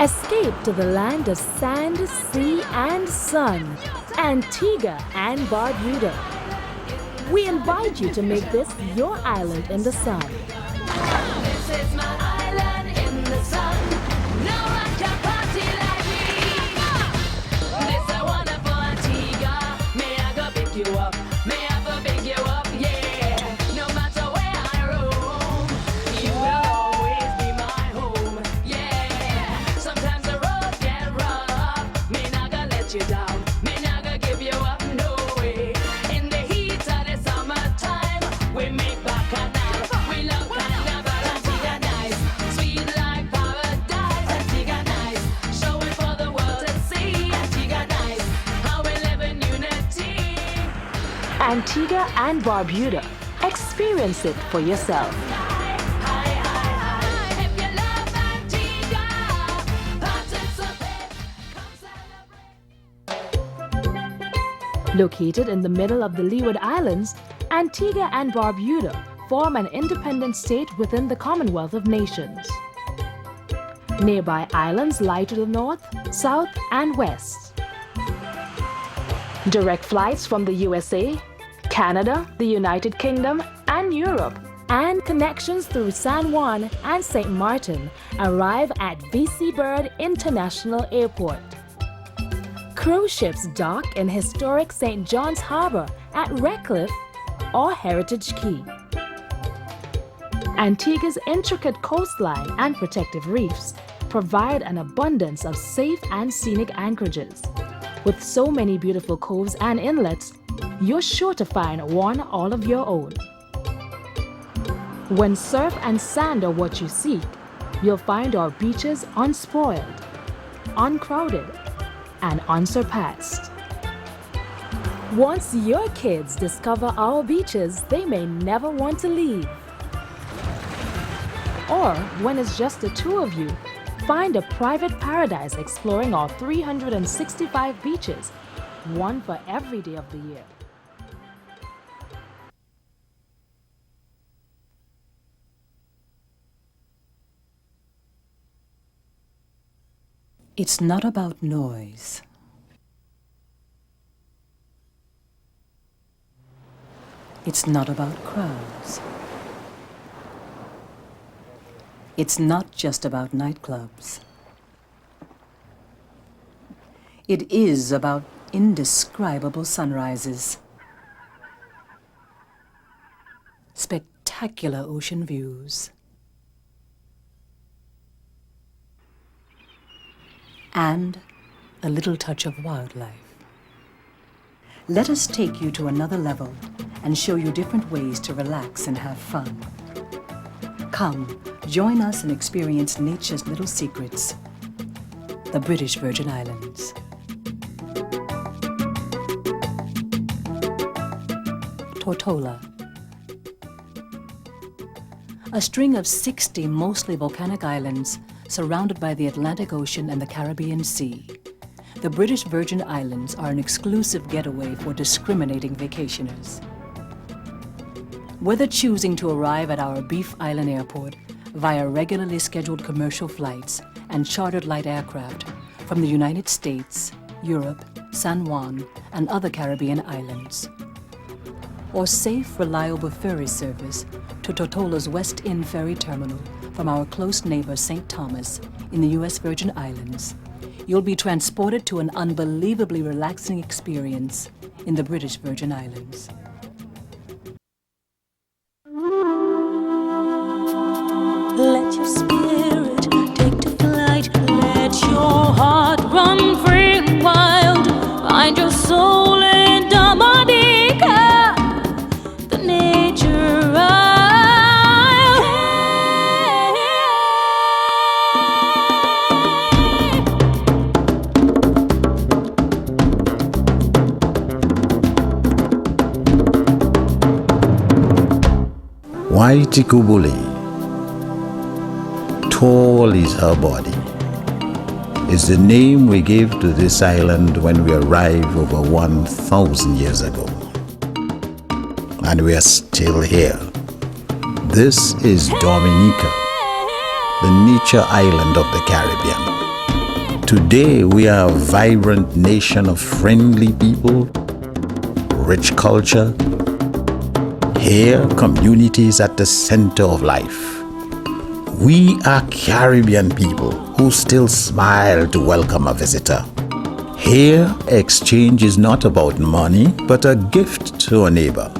Escape to the land of sand, sea, and sun, Antigua and Barbuda. We invite you to make this your island in the sun. This is my island in the sun. No one can party like me. This a wonderful Antigua. May I go pick you up? May I go pick you up? Yeah. No matter where I roam, you will always be my home. Yeah. Sometimes the road get rough. May not gonna let you down. May not gonna give you up. No way. In the heat of the summertime, we make bacchanal. We love carnival. Antigua nice, sweet like paradise. Antigua nice, show it for the world to see. Antigua nice, how we live in unity. Antigua and Barbuda. Experience it for yourself. If you love Antigua, participate, come celebrate. Located in the middle of the Leeward Islands, Antigua and Barbuda form an independent state within the Commonwealth of Nations. Nearby islands lie to the north, south, and west. Direct flights from the USA, Canada, the United Kingdom, and Europe, and connections through San Juan and St. Martin arrive at VC Bird International Airport. Cruise ships dock in historic St. John's Harbor at Redcliffe or Heritage Key. Antigua's intricate coastline and protective reefs provide an abundance of safe and scenic anchorages. With so many beautiful coves and inlets, you're sure to find one all of your own. When surf and sand are what you seek, you'll find our beaches unspoiled, uncrowded, and unsurpassed. Once your kids discover our beaches, they may never want to leave. Or when it's just the two of you, find a private paradise exploring our 365 beaches, one for every day of the year. It's not about noise. It's not about crowds. It's not just about nightclubs. It is about indescribable sunrises, spectacular ocean views, and a little touch of wildlife. Let us take you to another level and show you different ways to relax and have fun. Come, join us and experience nature's little secrets, the British Virgin Islands. Tortola. A string of 60 mostly volcanic islands surrounded by the Atlantic Ocean and the Caribbean Sea. The British Virgin Islands are an exclusive getaway for discriminating vacationers. Whether choosing to arrive at our Beef Island Airport via regularly scheduled commercial flights and chartered light aircraft from the United States, Europe, San Juan, and other Caribbean islands, or safe, reliable ferry service to Tortola's West End Ferry Terminal from our close neighbor St. Thomas in the U.S. Virgin Islands, you'll be transported to an unbelievably relaxing experience in the British Virgin Islands. Let your spirit take to flight. Let your heart run free and wild. Find your soul in Dominica, the nature isle. White Kubuli. Tall is her body. Is the name we gave to this island when we arrived over 1,000 years ago. And we are still here. This is Dominica, the nature island of the Caribbean. Today, we are a vibrant nation of friendly people, rich culture. Here, community is at the center of life. We are Caribbean people who still smile to welcome a visitor. Here, exchange is not about money, but a gift to a neighbor.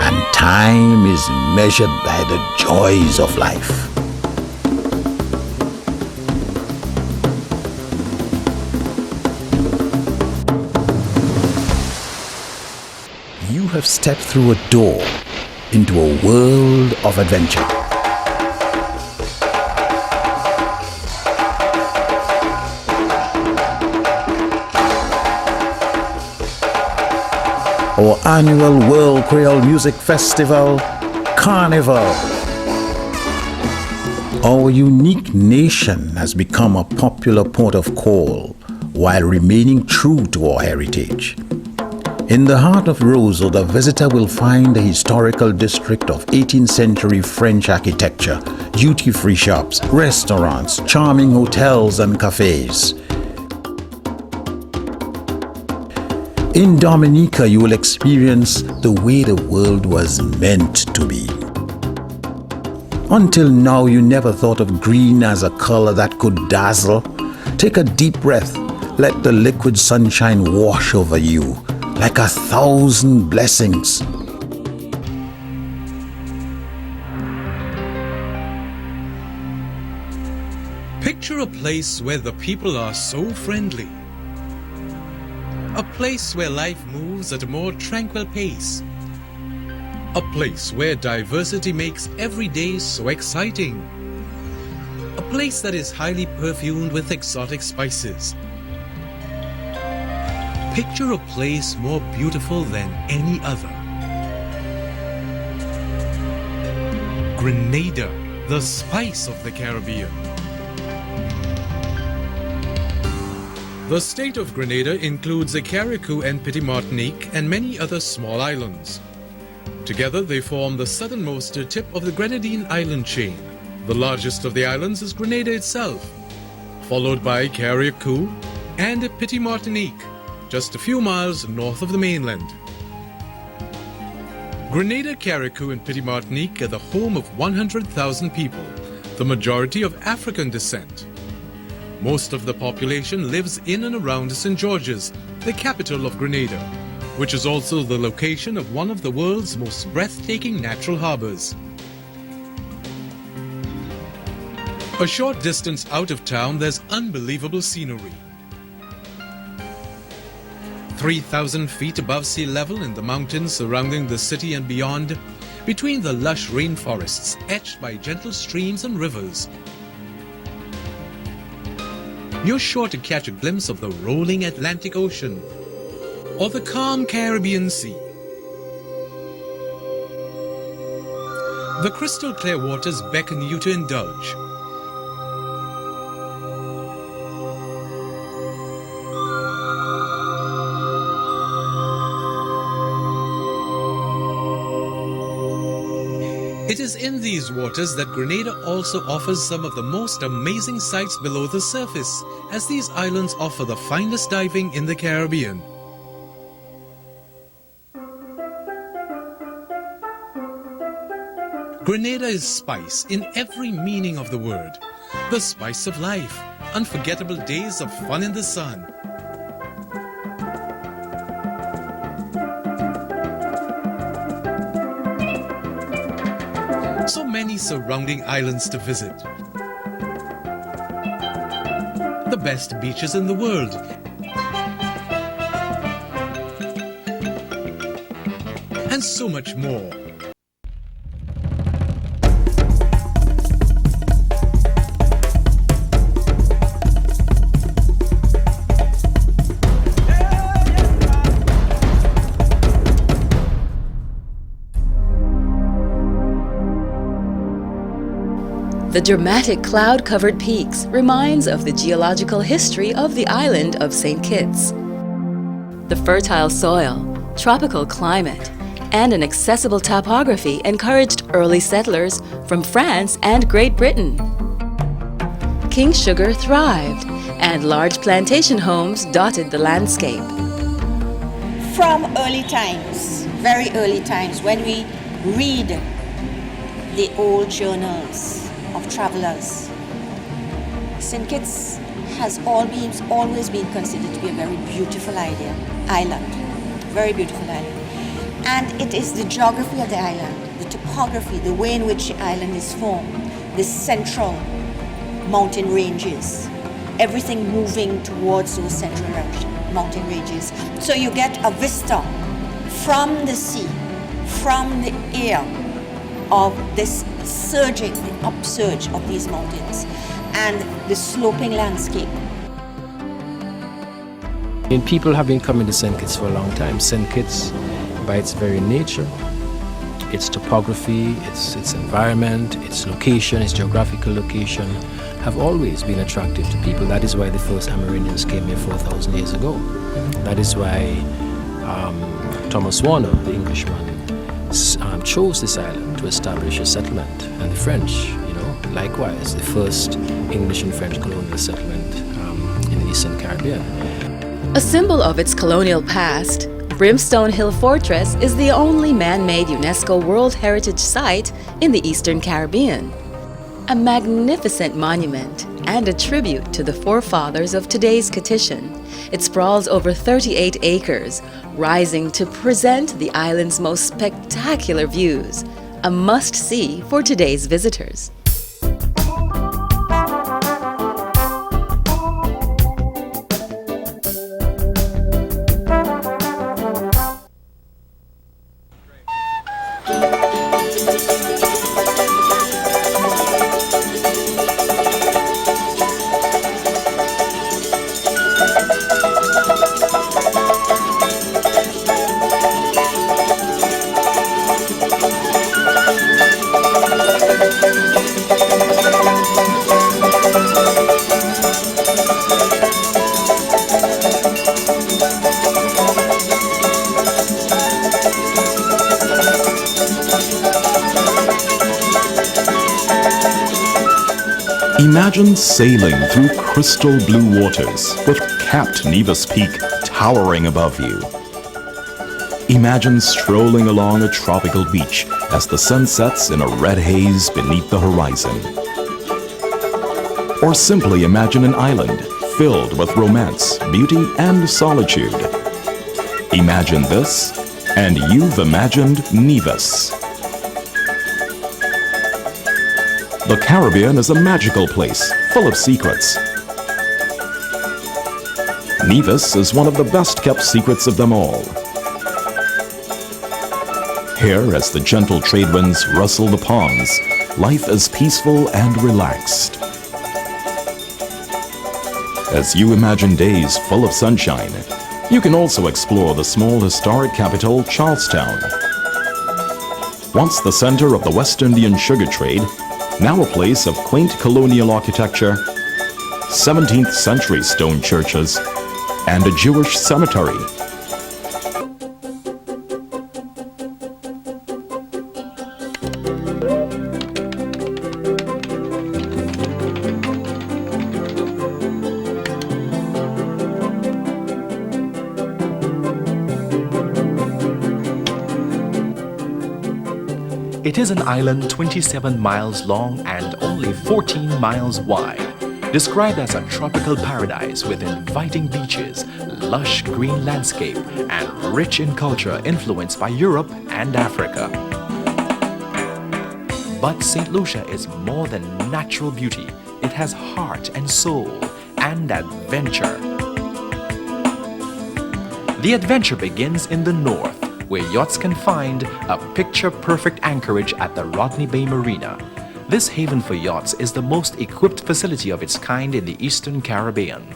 And time is measured by the joys of life. You have stepped through a door into a world of adventure. Our annual World Creole Music Festival, Carnival. Our unique nation has become a popular port of call while remaining true to our heritage. In the heart of Roseau, the visitor will find a historical district of 18th century French architecture, duty-free shops, restaurants, charming hotels and cafes. In Dominica, you will experience the way the world was meant to be. Until now, you never thought of green as a color that could dazzle. Take a deep breath. Let the liquid sunshine wash over you like 1,000 blessings. Picture a place where the people are so friendly. A place where life moves at a more tranquil pace. A place where diversity makes every day so exciting. A place that is highly perfumed with exotic spices. Picture a place more beautiful than any other. Grenada, the spice of the Caribbean. The state of Grenada includes the Carriacou and Petit Martinique and many other small islands. Together they form the southernmost tip of the Grenadine island chain. The largest of the islands is Grenada itself, followed by Carriacou and Petit Martinique, just a few miles north of the mainland. Grenada, Carriacou and Petit Martinique are the home of 100,000 people, the majority of African descent. Most of the population lives in and around St. George's, the capital of Grenada, which is also the location of one of the world's most breathtaking natural harbors. A short distance out of town, there's unbelievable scenery. 3,000 feet above sea level in the mountains surrounding the city and beyond, between the lush rainforests etched by gentle streams and rivers, you're sure to catch a glimpse of the rolling Atlantic Ocean or the calm Caribbean Sea. The crystal clear waters beckon you to indulge. It is in these waters that Grenada also offers some of the most amazing sights below the surface, as these islands offer the finest diving in the Caribbean. Grenada is spice in every meaning of the word. The spice of life, unforgettable days of fun in the sun. So many surrounding islands to visit. The best beaches in the world. And so much more. The dramatic cloud-covered peaks reminds of the geological history of the island of St. Kitts. The fertile soil, tropical climate, and an accessible topography encouraged early settlers from France and Great Britain. king sugar thrived, and large plantation homes dotted the landscape. From early times, very early times, when we read the old journals of travelers, St. Kitts has always been considered to be a very beautiful island, very beautiful island. And it is the geography of the island, the topography, the way in which the island is formed, the central mountain ranges, everything moving towards those central mountain ranges. So you get a vista from the sea, from the air of this surging, the upsurge of these mountains and the sloping landscape. And people have been coming to St. Kitts for a long time. St. Kitts, by its very nature, its topography, its environment, its location, its geographical location, have always been attractive to people. That is why the first Amerindians came here 4,000 years ago. That is why Thomas Warner, the Englishman, chose this island to establish a settlement. And the French, likewise, the first English and French colonial settlement in the Eastern Caribbean. A symbol of its colonial past, Brimstone Hill Fortress is the only man-made UNESCO World Heritage Site in the Eastern Caribbean. A magnificent monument and a tribute to the forefathers of today's Kittitian. It sprawls over 38 acres, rising to present the island's most spectacular views. A must-see for today's visitors. Imagine sailing through crystal blue waters with capped Nevis Peak towering above you. Imagine strolling along a tropical beach as the sun sets in a red haze beneath the horizon. Or simply imagine an island filled with romance, beauty, and solitude. Imagine this, and you've imagined Nevis. The Caribbean is a magical place, full of secrets. Nevis is one of the best-kept secrets of them all. Here, as the gentle trade winds rustle the ponds, life is peaceful and relaxed. As you imagine days full of sunshine, you can also explore the small historic capital, Charlestown. Once the center of the West Indian sugar trade, now a place of quaint colonial architecture, 17th century stone churches, and a Jewish cemetery. It is an island 27 miles long and only 14 miles wide, described as a tropical paradise with inviting beaches, lush green landscape, and rich in culture influenced by Europe and Africa. But St. Lucia is more than natural beauty. It has heart and soul and adventure. The adventure begins in the north, where yachts can find a picture-perfect anchorage at the Rodney Bay Marina. This haven for yachts is the most equipped facility of its kind in the Eastern Caribbean.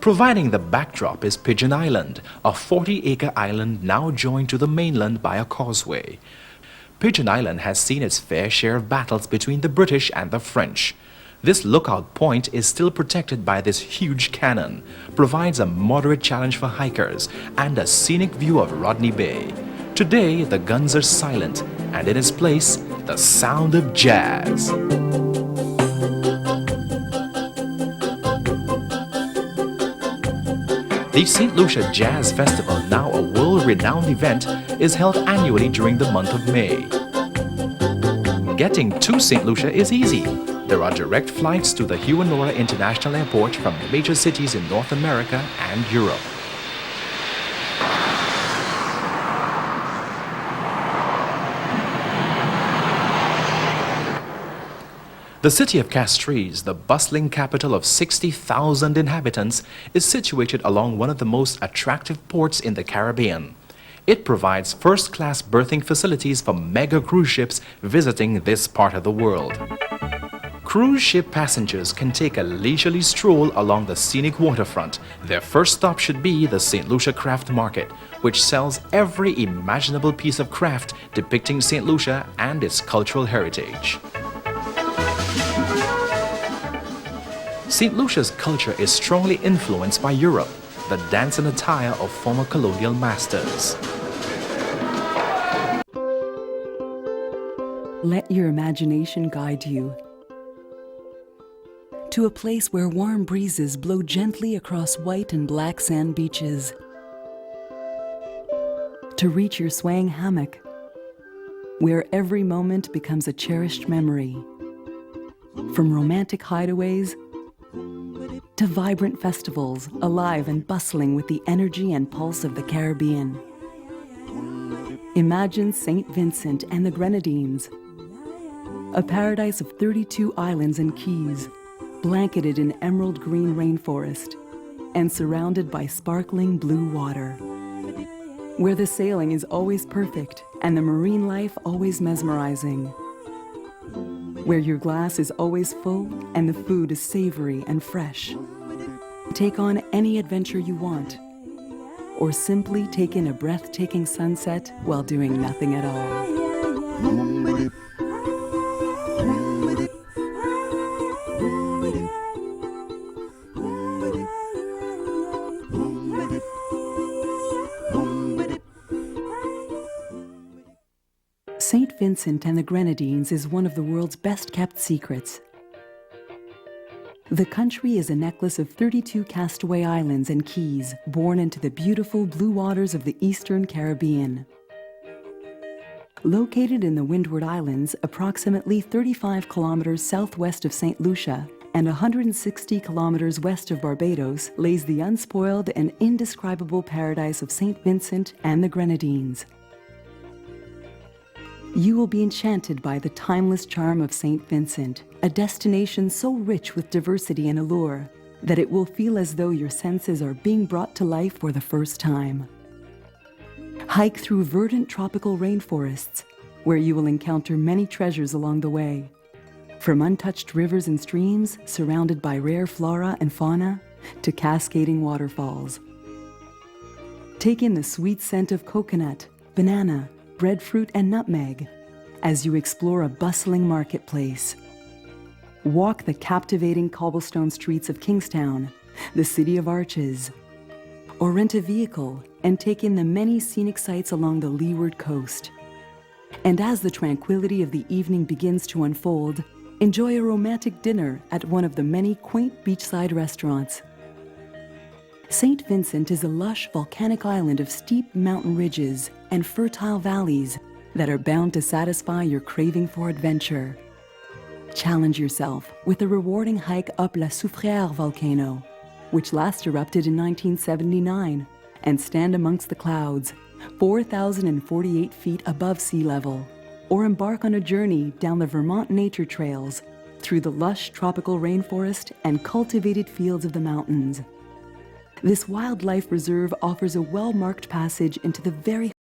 Providing the backdrop is Pigeon Island, a 40-acre island now joined to the mainland by a causeway. Pigeon Island has seen its fair share of battles between the British and the French. This lookout point is still protected by this huge cannon, provides a moderate challenge for hikers, and a scenic view of Rodney Bay. Today, the guns are silent, and in its place, the sound of jazz. The St. Lucia Jazz Festival, now a world-renowned event, is held annually during the month of May. Getting to St. Lucia is easy. There are direct flights to the Hugh and Laura International Airport from major cities in North America and Europe. The city of Castries, the bustling capital of 60,000 inhabitants, is situated along one of the most attractive ports in the Caribbean. It provides first-class berthing facilities for mega cruise ships visiting this part of the world. Cruise ship passengers can take a leisurely stroll along the scenic waterfront. Their first stop should be the St. Lucia Craft Market, which sells every imaginable piece of craft depicting St. Lucia and its cultural heritage. St. Lucia's culture is strongly influenced by Europe, the dance and attire of former colonial masters. Let your imagination guide you to a place where warm breezes blow gently across white and black sand beaches, to reach your swaying hammock, where every moment becomes a cherished memory. From romantic hideaways to vibrant festivals, alive and bustling with the energy and pulse of the Caribbean. Imagine St. Vincent and the Grenadines, a paradise of 32 islands and keys, blanketed in emerald green rainforest and surrounded by sparkling blue water, where the sailing is always perfect and the marine life always mesmerizing, where your glass is always full and the food is savory and fresh. Take on any adventure you want, or simply take in a breathtaking sunset while doing nothing at all. St. Vincent and the Grenadines is one of the world's best-kept secrets. The country is a necklace of 32 castaway islands and keys born into the beautiful blue waters of the Eastern Caribbean. Located in the Windward Islands, approximately 35 kilometers southwest of St. Lucia and 160 kilometers west of Barbados, lays the unspoiled and indescribable paradise of St. Vincent and the Grenadines. You will be enchanted by the timeless charm of St. Vincent, a destination so rich with diversity and allure that it will feel as though your senses are being brought to life for the first time. Hike through verdant tropical rainforests, where you will encounter many treasures along the way, from untouched rivers and streams surrounded by rare flora and fauna to cascading waterfalls. Take in the sweet scent of coconut, banana, breadfruit, and nutmeg as you explore a bustling marketplace. Walk the captivating cobblestone streets of Kingstown, the City of Arches, or rent a vehicle and take in the many scenic sights along the leeward coast. And as the tranquility of the evening begins to unfold, enjoy a romantic dinner at one of the many quaint beachside restaurants. St. Vincent is a lush volcanic island of steep mountain ridges and fertile valleys that are bound to satisfy your craving for adventure. Challenge yourself with a rewarding hike up La Soufrière volcano, which last erupted in 1979, and stand amongst the clouds, 4,048 feet above sea level, or embark on a journey down the Vermont nature trails through the lush tropical rainforest and cultivated fields of the mountains. This wildlife reserve offers a well-marked passage into the very